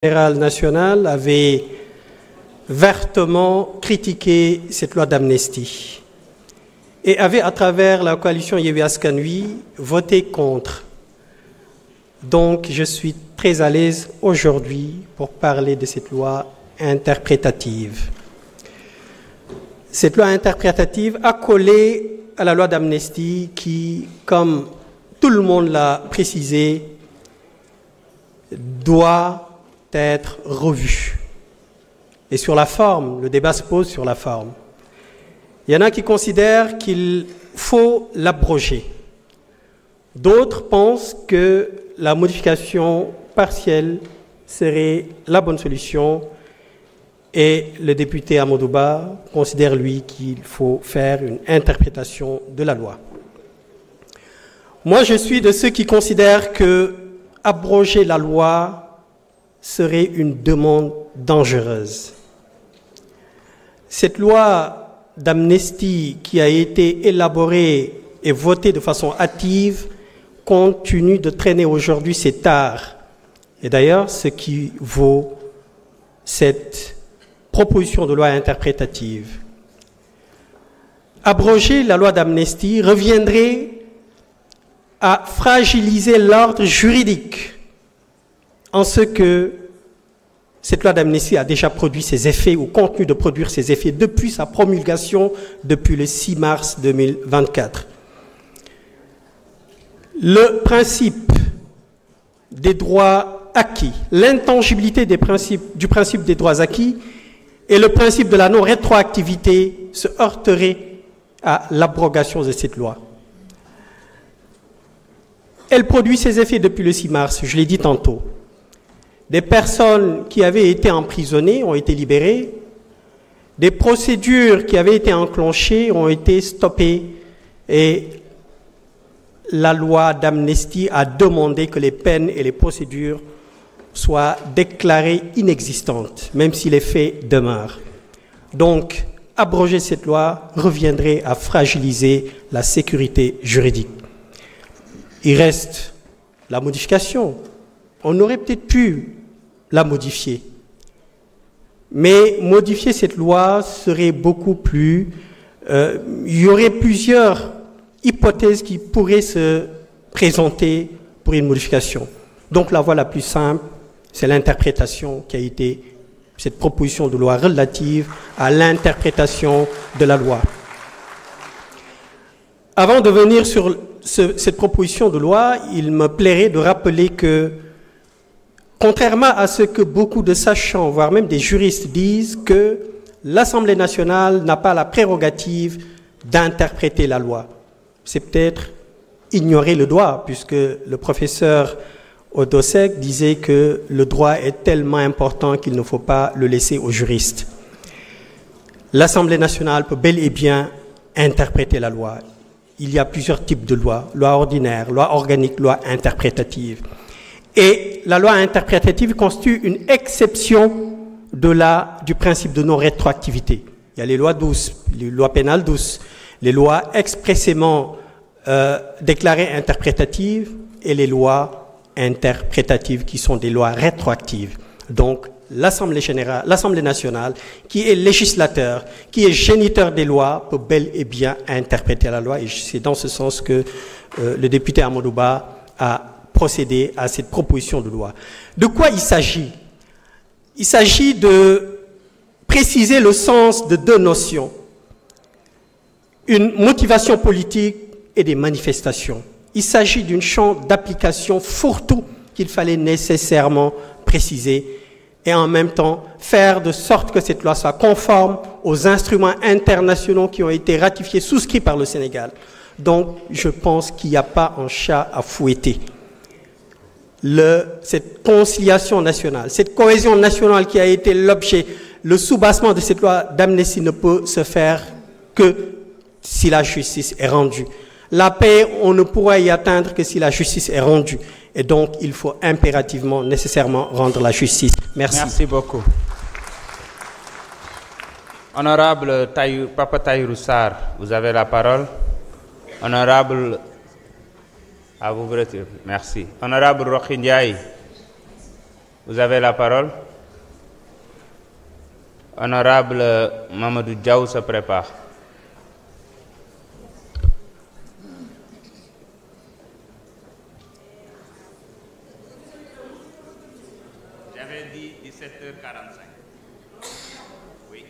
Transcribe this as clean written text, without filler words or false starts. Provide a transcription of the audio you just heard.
général national avait vertement critiqué cette loi d'amnistie et avait, à travers la coalition Yewwi Askan Wi, voté contre. Donc, je suis très à l'aise aujourd'hui pour parler de cette loi interprétative. Cette loi interprétative a collé à la loi d'amnistie qui, comme tout le monde l'a précisé, doit être revue. Et sur la forme, le débat se pose sur la forme. Il y en a qui considèrent qu'il faut l'abroger. D'autres pensent que la modification partielle serait la bonne solution. Et le député Amadou Ba considère, lui, qu'il faut faire une interprétation de la loi. Moi, je suis de ceux qui considèrent que abroger la loi serait une demande dangereuse. Cette loi d'amnistie qui a été élaborée et votée de façon hâtive continue de traîner aujourd'hui ses tares. Et d'ailleurs, ce qui vaut cette proposition de loi interprétative. Abroger la loi d'amnistie reviendrait à fragiliser l'ordre juridique en ce que cette loi d'amnistie a déjà produit ses effets ou continue de produire ses effets depuis sa promulgation, depuis le 6 mars 2024. Le principe des droits acquis, l'intangibilité du principe des droits acquis et le principe de la non-rétroactivité se heurteraient à l'abrogation de cette loi. Elle produit ses effets depuis le 6 mars, je l'ai dit tantôt. Des personnes qui avaient été emprisonnées ont été libérées. Des procédures qui avaient été enclenchées ont été stoppées. Et la loi d'amnistie a demandé que les peines et les procédures soient déclarées inexistantes, même si les faits demeurent. Donc, abroger cette loi reviendrait à fragiliser la sécurité juridique. Il reste la modification. On aurait peut-être pu la modifier. Mais modifier cette loi serait beaucoup plus... il y aurait plusieurs hypothèses qui pourraient se présenter pour une modification. Donc la voie la plus simple, c'est l'interprétation qui a été cette proposition de loi relative à l'interprétation de la loi. Avant de venir sur cette proposition de loi, il me plairait de rappeler que, contrairement à ce que beaucoup de sachants, voire même des juristes disent, que l'Assemblée nationale n'a pas la prérogative d'interpréter la loi. C'est peut-être ignorer le droit, puisque le professeur Odosek disait que le droit est tellement important qu'il ne faut pas le laisser aux juristes. L'Assemblée nationale peut bel et bien interpréter la loi. Il y a plusieurs types de lois, loi ordinaire, loi organique, loi interprétative. Et la loi interprétative constitue une exception du principe de non-rétroactivité. Il y a les lois douces, les lois pénales douces, les lois expressément déclarées interprétatives et les lois interprétatives qui sont des lois rétroactives. Donc, l'Assemblée nationale, qui est législateur, qui est géniteur des lois, peut bel et bien interpréter la loi. Et c'est dans ce sens que le député Amadou Ba a procédé à cette proposition de loi. De quoi il s'agit? Il s'agit de préciser le sens de deux notions. Une motivation politique et des manifestations. Il s'agit d'un champ d'application fourre-tout qu'il fallait nécessairement préciser et en même temps faire de sorte que cette loi soit conforme aux instruments internationaux qui ont été ratifiés, souscrits par le Sénégal. Donc, je pense qu'il n'y a pas un chat à fouetter. Cette conciliation nationale, cette cohésion nationale qui a été l'objet, le soubassement de cette loi d'amnistie ne peut se faire que si la justice est rendue. La paix, on ne pourra y atteindre que si la justice est rendue. Et donc, il faut impérativement, nécessairement rendre la justice. Merci. Merci beaucoup. Honorable Papa Tahirou Sarr, vous avez la parole. Honorable... À vous, merci. Honorable Rokhaya Ndiaye. Vous avez la parole. Honorable Mamadou Diaw se prépare. J'avais dit 17h45. Oui.